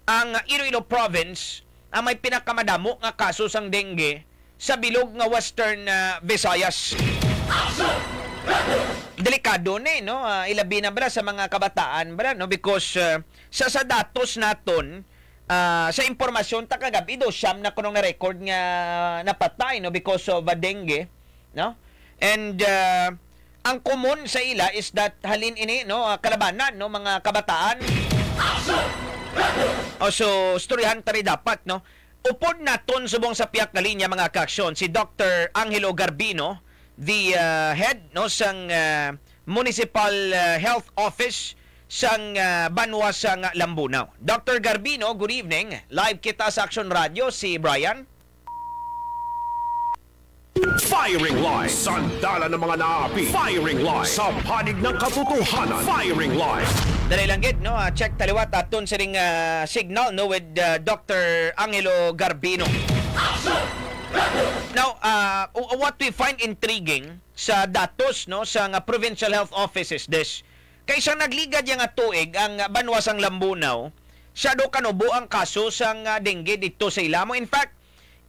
ang Iloilo Province ang may pinakamadamo nga kaso sang dengue sa bilog nga Western Visayas. Delikado ni no, ilabi na bala sa mga kabataan bala no, because sa datos naton, sa impormasyon ta kagabi do siyam na kunong na record nga napatay no because of dengue no. And ang common sa ila is that halin ini no, kalabanan no, mga kabataan. So storyahan tari dapat no. Upod naton subong sa piyak na linya mga kaaksyon si Dr. Angelo Garbino, the head no sang Municipal Health Office sang Banwa sang Lambunaw. Dr. Garbino, good evening. Live kita sa Action Radio, si Brian. Firing line, sandala ng mga naapi. Firing line, sa panig ng katotohanan. Firing line. Dali lang gid no, check taliwat aton sa ring signal no with Dr. Angelo Garbino. Now, what we find intriguing sa datos no sa provincial health offices this, kaysa nagligad yang tuig ang Banwa sang Lambunaw, siya do kanubo ang kaso sang dengue dito sa ilamo. In fact,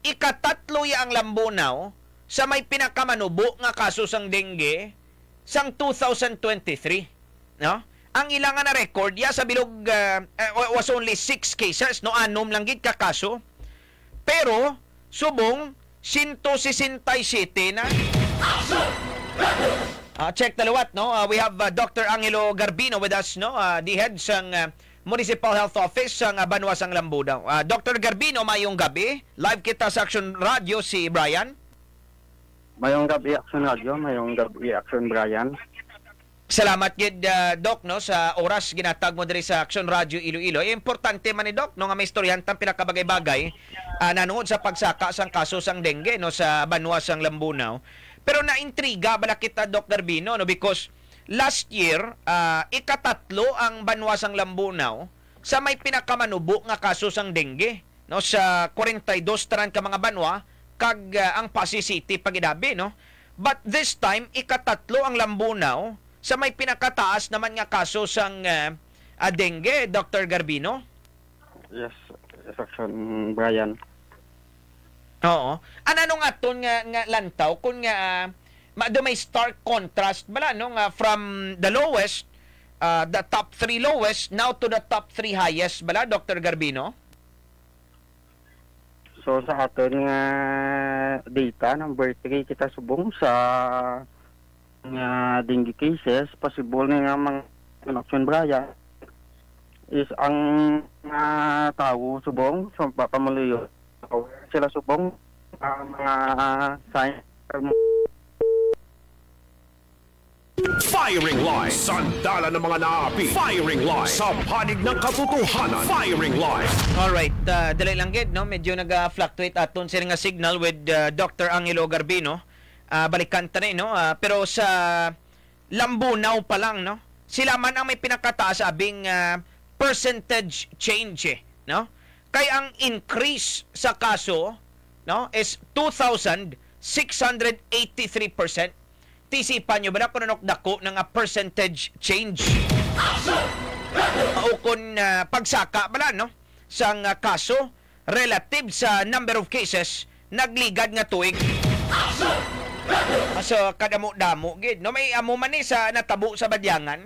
ikatatlo ya ang Lambunaw sa may pinakamanubo nga kaso sang dengue sang 2023, no? Ang ilang na record ya sa bilog was only 6 cases no, anom lang gid ka kaso. Pero subong 167 na. Check talawat no. We have Dr. Angelo Garbino with us no, the head sang Municipal Health Office sang Banwa sang Lambunaw. Dr. Garbino, mayong gabi. Live kita sa Action Radio, si Brian. Mayong gabi Action Radio, mayong gabi Action Brian. Salamat gid Doc no sa oras ginatag mo diri sa Action Radio Iloilo. Importante man ni Doc no nga may istoryahan tang pinakabagay-bagay nanood sa pagsaka sang kaso sang dengue no sa Banwa sang Lambunaw. Pero naintriga bala kita Doc Garbino no, because last year ikatatlo ang Banwa sang Lambunaw sa may pinakamanubo nga kaso sang dengue no sa 42 taran ka mga banwa kag ang Pasig City pagidabi no. But this time ikatatlo ang Lambunaw sa may pinakataas naman nga kaso sang dengue, Dr. Garbino? Yes, Action Brian. Oo. Ano nga ton nga lantaw kung nga may stark contrast bala no nga from the lowest, the top 3 lowest now to the top 3 highest bala, Dr. Garbino? So sa aton nga data number 3 kita subong sa nga dengue cases, possible nga mga Action Brian is ang tao subong sa pamaluyo sila subong mga sign. Firing line, sandala ng mga naapi. Firing line, sa panig ng katotohanan. Firing line. Alright, dali lang gid no, medyo nag-fluctuate aton sa nga signal with Dr. Angelo Garbino. Balikan ta no, pero sa Lambunaw pa lang no, sila man ang may pinakataas abing percentage change no. Kay ang increase sa kaso no is 2,683%. Tisipan nyo ba na kung dako ng percentage change? O kung pagsaka bala no sang kaso relative sa number of cases nagligad nga tuig. So kadamo-damo gid no, may amo man ni sa natabo sa Badyangan.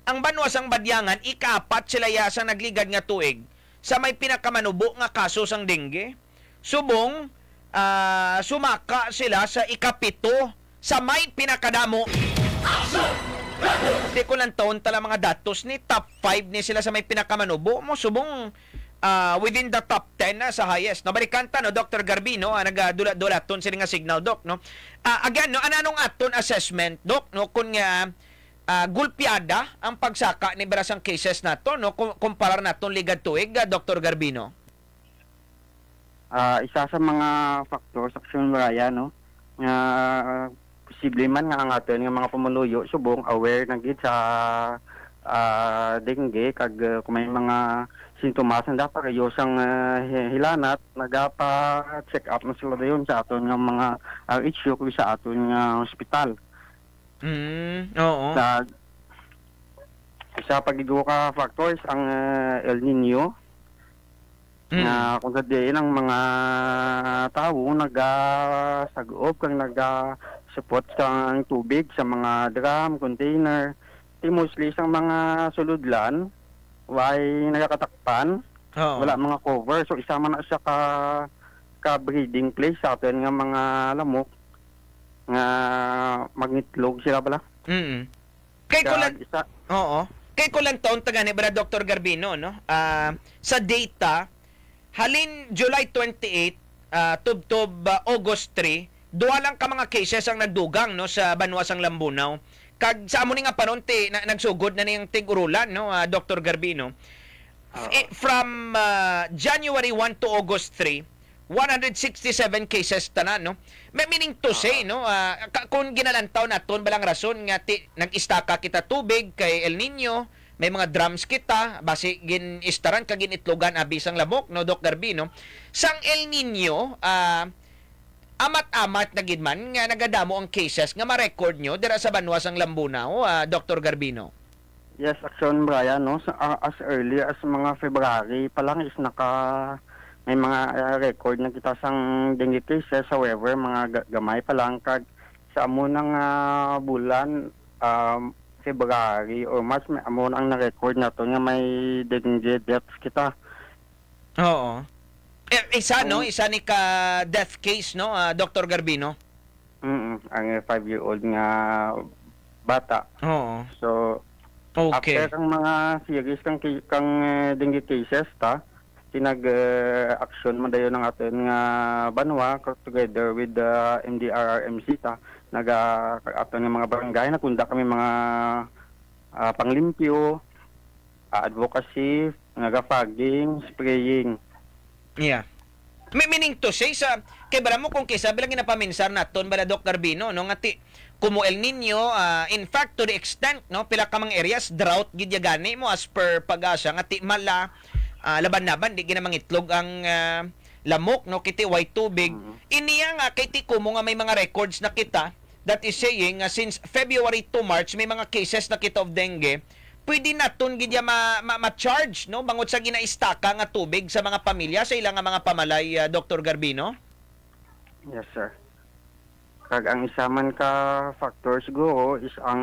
Ang Banwa sang Badyangan ika-4 sila ya sa nagligad nga tuig sa may pinakamanubo nga kaso sang dengue. Subong sumaka sila sa ika-7 sa may pinakadamo. Di ko lang taon tala mga datos ni top 5 ni sila sa may pinakamanubo mo subong within the top 10 na sa highest. No, balikan ta no, Dr. Garbino, nagadulat-dulaton sila nga signal Doc no. Again no, anong aton assessment Doc no kung nga gulpiada ang pagsaka ni berasang cases nato no kumpara naton ligad tuig, Dr. Garbino? Isa sa mga factors Action Brian no nga posible man nga ang aton nga mga pamuluyo subong aware na gid sa dengue kag kung may mga sintomas na dapat kayo sang hilanat nagapa-check up na sila dayon sa aton nga mga issue kung sa aton nga hospital. Oo. Isa pag ka factors ang El Nino Nga kung sa diin ang mga tao nagasagop kang support sa tubig sa mga drum, container. Mostly sa mga suludlan, way nagakatakpan, wala mga cover. So isama na siya ka breeding place sa atin nga mga lamok nga magnitlog sila pala. Kay ko lang Kay ko lang taon taga ni Dr. Garbino, no? Sa data halin July 28 tubtob August 3, duha lang ka mga cases ang nagdugang no sa Banwasang Lambunaw. Kag sa amo ni nga panon nagsugod na niyang tig-urulan no Dr. Garbino. From January 1 to August 3, 167 cases tanan no. May meaning to say no kung ginalantaw naton balang rason nga nag-istaka kita tubig kay El Nino, may mga drums kita basi gin-istaran kag ginitlogan abisang lamok no Doc Garbino. Sang El Nino amat-amat na gid man nga nagadamo ang cases nga ma-record nyo dira sa Banwasang Lambunaw, Dr. Garbino. Yes, Action Brian, no? As early as mga February pa lang is may mga record na kita sang dengue cases. However, mga gamay pa lang kag sa amo nang bulan February or March may amo ang na-record na to nga may dengue deaths kita. Oo. Isa ni ka death case no Dr. Garbino. Ang 5-year-old nga bata. Oo. So okay. After kang mga series kang dengue cases action man dayon ng atin nga banwa together with the MDRRMC aton nga mga barangay nakunda kami mga panglimpyo, advocacy, nagafogging, spraying. Yeah. May meaning to say sa kay bara mo kung kisa bilang ginapaminsar naton bala Doc Garbino no ngati kumo El Nino in fact to the extent no pila ka mga areas drought gid gani mo as per pag-asa ngati mala laban-laban di ginamangitlog ang lamok no kiti way tubig iniya nga kay ti kumo nga may mga records na kita that is saying since February to March may mga cases na kita of dengue. Pwede naton gid ma-charge no bangod sa ginaistaka nga tubig sa mga pamilya sa ilang mga pamalay Dr. Garbino? Yes sir. Kag ang isa man ka factors go is ang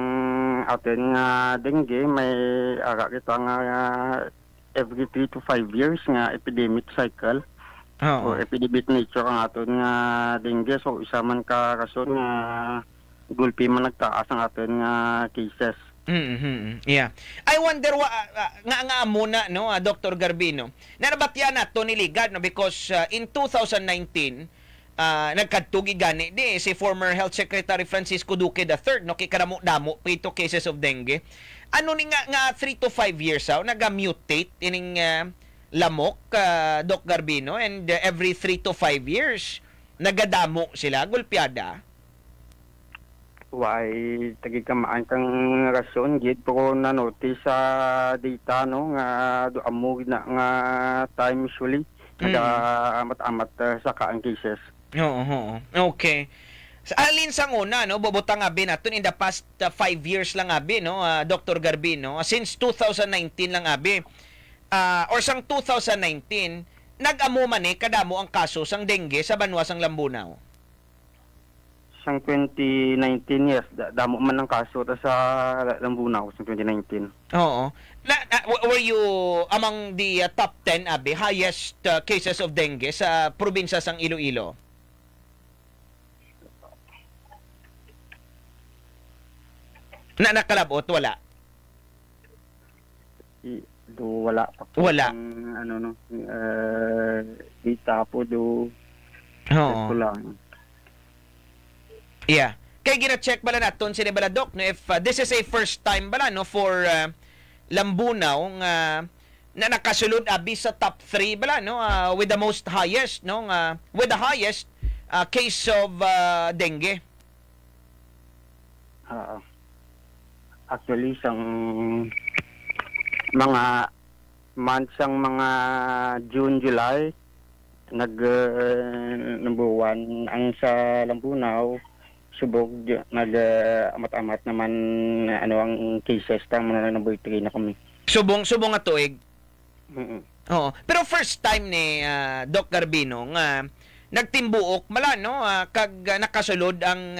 atin nga dengue may ara kita nga every 3 to 5 years nga epidemic cycle. Or epidemic nature ang aton nga dengue. So isa man ka rason nga gulpi man nagtaas ang aton nga cases. Yeah. I wonder nga muna no Dr. Garbino. Narabatyan nato ni Ligad no because in 2019 nagkadtugi gani di si former Health Secretary Francisco Duque III no kay karamo-damo pito cases of dengue. Ano ni nga 3 to 5 years naga-mutate ining lamok Doc Garbino and every 3 to 5 years nagadamo sila gulpiada. Why tagi kamaan kang rason gid pero na notice sa data no nga amo na nga time usually amat-amat sa kaang cases. Oo. Okay. Sa alin sang una no bobotang abi naton in the past 5 years lang abi no Dr. Garbino since 2019 lang abi or sang 2019 nag-amo man kadamo ang kaso sang dengue sa Banwasang Lambunaw. Sang 2019, yes. Damo man ang kaso sa Lambunaw sa 2019. Oo. Were you among the top 10, abi, highest cases of dengue sa probinsya sang Iloilo? Nakalabot, wala? Wala pa po. Wala? Dita po do. Oo. Lang. Yeah. Kay gina-check bala naton sila bala Doc no if this is a first time bala no for Lambunaw na nakasulod abi sa top 3 bala no with the most highest no with the highest case of dengue. Actually sang mga months ang mga June, July number 1 ang sa Lambunaw subog amat-amat naman ang cases tang mga number 3 na kami. Subong nga tuig. Oo. Pero first time ni Doc Garbino nga nagtimbuok mala no kag nakasulod ang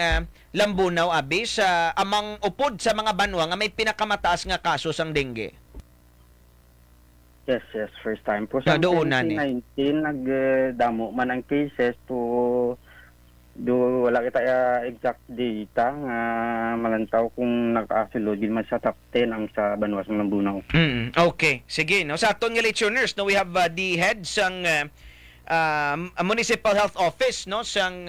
Lambunaw abi sa amang upod sa mga banwa nga may pinakamataas nga kaso sang dengue. Yes, first time po. Sa Doonan 2019, nagdamo man ang cases to wala kita exact data nga malantaw kung nakasulod din man sa top 10 ang sa banwas ng Lambunaw. Okay, sige no. Sa aton nga listeners no, we have the head sang Municipal Health Office no sang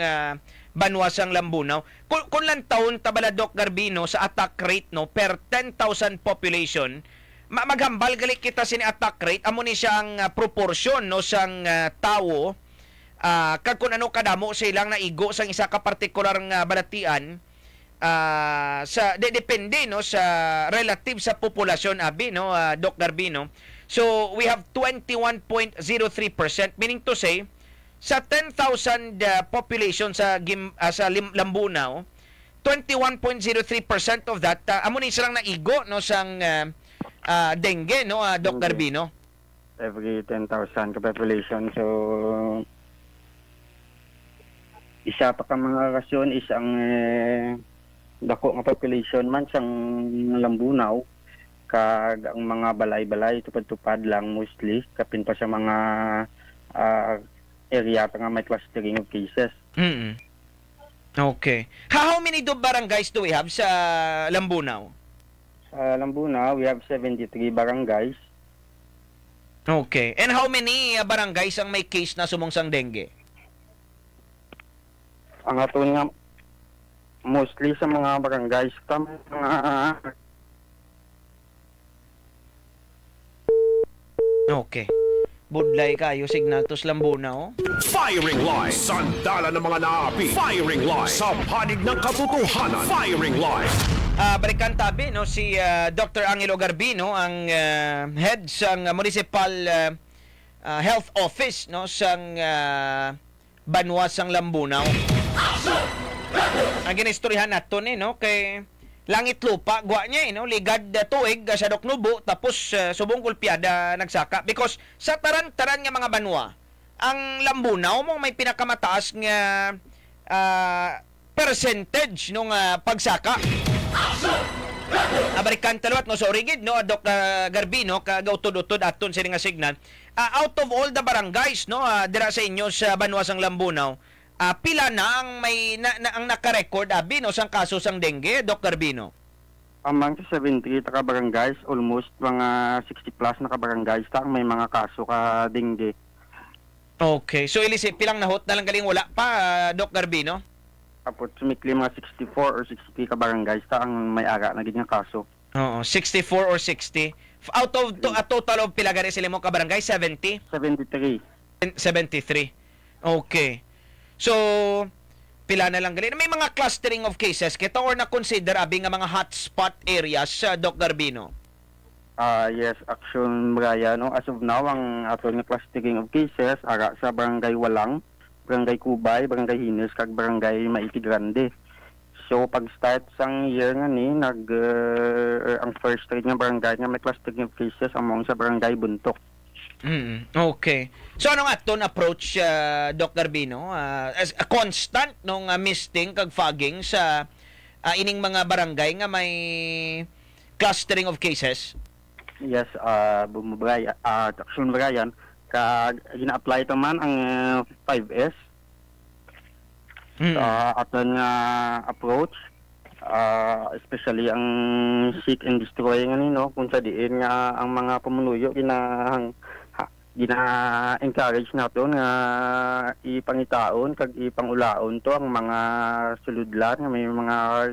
Banwasang Lambunaw. Kung lang taon tabala Doc Garbino sa attack rate no per 10,000 population, maghambal gali kita sini attack rate amo ni siyang proportion no sang tawo kag kun ano kadamo silang naigo sang isa ka partikular nga balatian sa depende no sa relative sa populasyon abi no Doc Garbino. So we have 21.03%, meaning to say sa 10,000 population sa Lambunaw, 21.03% of that amo ni silang naigo no sang dengue no Doc Garbino. Every 10,000 ka population. So isa pa ka mga rasyon is ang dako nga population man sang Lambunaw kag ang mga balay-balay tupad-tupad lang mostly kapin pa sa mga area pa nga may clustering of cases. Okay. How many barangays do we have sa Lambunaw? Sa Lambunaw, we have 73 barangays. Okay. And how many barangays ang may case na sumungsang dengue? Ang aton nga mostly sa mga barangays mga Okay. Budlay kayo signal to sa Lambunaw. Firing line. Sandala ng mga naapi. Firing line. Sa panig ng katotohanan. Firing line. Balikan tabi no si Dr. Angelo Garbino ang head sang Municipal Health Office no sang Banwasang Lambunaw. Ang ginistoryahan nato no kay langit lupa gwa niya no ligad tuig sa Doknubo tapos subong kulpiada nagsaka because sa taran-taran nga mga banwa ang Lambunaw mo may pinakamataas nga percentage nung pagsaka. Abarikan talwat no so rigid no Doc Garbino kagautod-utod aton sa nga signal out of all the barangays no dira sa inyo sa Banwasang Lambunaw pila na ang may ang naka-record abi no sang kaso sang dengue Doc Garbino? Among sa 73 ka barangays almost mga 60 plus na ka barangays ta may mga kaso ka dengue. Okay, so ilisip pilang nahot na lang galing wala pa Doc Garbino? Tapos sumikli mga 64 or 63 ka barangays ta ang may ara na ganyang kaso. Oo, 64 or 60. Out of a total of pila gani sila mo ka barangay 70? 73. 73. Okay. So pila na lang gali. May mga clustering of cases kita or na consider abi nga mga hotspot areas sa Doc Garbino? Yes, Action Braya no as of now ang aton nga clustering of cases ara sa barangay Walang, barangay Kubay, barangay Hines kag barangay Maiti Grande. So pag start sang year nga ni ang first rate nga barangay nga may clustering of cases among sa barangay Buntok. Okay. So ano nga aton approach Doc Garbino as a constant nung misting kag fogging sa ining mga barangay nga may clustering of cases? Yes, Bumubray, Action Brian kag gina-apply to man ang 5S aton nga approach especially ang seek and destroy nga no kung sa diin nga ang mga pamunuyo gina-encourage nato nga ipangitaon kag ipangulaon to ang mga suludlan nga may mga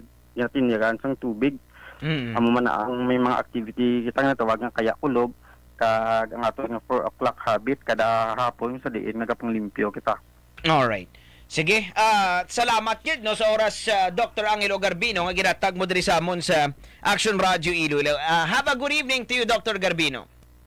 tiniran sang tubig. Amo man ang may mga activity kita nga tawag nga kaya kulog kag ang ato nga 4 o'clock habit kada hapon sa diin nagapanglimpyo kita. All right. Sige, salamat gid no sa oras Dr. Angelo Garbino nga ginatag mo diri sa amon sa Action Radio Iloilo. Have a good evening to you Dr. Garbino.